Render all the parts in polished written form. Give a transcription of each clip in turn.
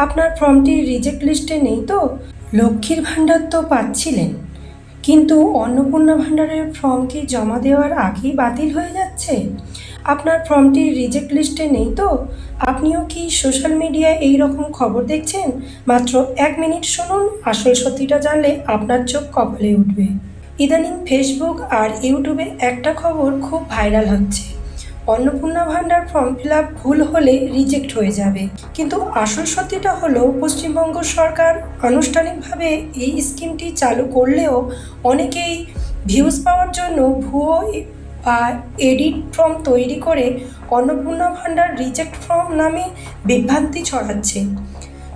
আপনার ফর্মটি রিজেক্ট লিস্টে নেই তো? লক্ষ্মীর ভাণ্ডার তো পাচ্ছিলেন, কিন্তু অন্নপূর্ণা ভাণ্ডারের ফর্ম কি জমা দেওয়ার আগেই বাতিল হয়ে যাচ্ছে? আপনার ফর্মটি রিজেক্ট লিস্টে নেই তো? আপনিও কি সোশ্যাল মিডিয়ায় এই রকম খবর দেখছেন? মাত্র 1 মিনিট শুনুন, আসল সত্যিটা জানলে আপনার চোখ কপালে উঠবে। ইদানিং ফেসবুক আর ইউটিউবে একটা খবর খুব ভাইরাল হচ্ছে, অন্নপূর্ণা ভাণ্ডার ফর্ম ফিল আপ ভুল হলে রিজেক্ট হয়ে যাবে। কিন্তু আসল সত্যিটা হলো, পশ্চিমবঙ্গ সরকার আনুষ্ঠানিকভাবে এই স্কিমটি চালু করলেও অনেকেই ভিউজ পাওয়ার জন্য ভুয়ো বা এডিট ফর্ম তৈরি করে অন্নপূর্ণা ভাণ্ডার রিজেক্ট ফর্ম নামে বিভ্রান্তি ছড়াচ্ছে।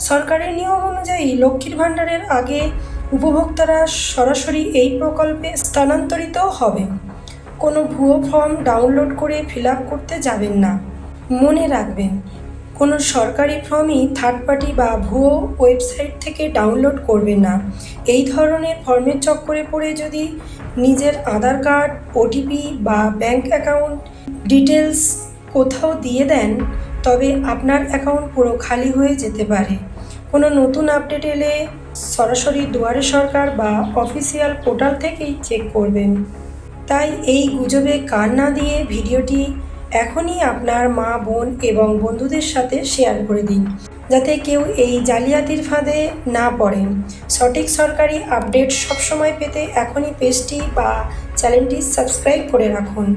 সরকারের নিয়ম অনুযায়ী লক্ষ্মীর ভাণ্ডারের আগে উপভোক্তারা সরাসরি এই প্রকল্পে স্থানান্তরিত হবেন। কোনো ভুয়ো ফর্ম ডাউনলোড করে ফিল আপ করতে যাবেন না। মনে রাখবেন, কোনো সরকারি ফর্মই থার্ড পার্টি বা ভুয়ো ওয়েবসাইট থেকে ডাউনলোড করবেন না। এই ধরনের ফর্মের চক্করে পড়ে যদি নিজের আধার কার্ড, ওটিপি বা ব্যাংক অ্যাকাউন্ট ডিটেলস কোথাও দিয়ে দেন, তবে আপনার অ্যাকাউন্ট পুরো খালি হয়ে যেতে পারে। কোনো নতুন আপডেট এলে সরাসরি দুয়ারে সরকার বা অফিসিয়াল পোর্টাল থেকেই চেক করবেন। তাই এই গুজবে কান না দিয়ে ভিডিওটি এখনই আপনার মা, বোন এবং বন্ধুদের সাথে শেয়ার করে দিন, যাতে কেউ এই জালিয়াতির ফাঁদে না পড়েন। সঠিক সরকারি আপডেট সবসময় পেতে এখনই পেজটি বা চ্যানেলটি সাবস্ক্রাইব করে রাখুন।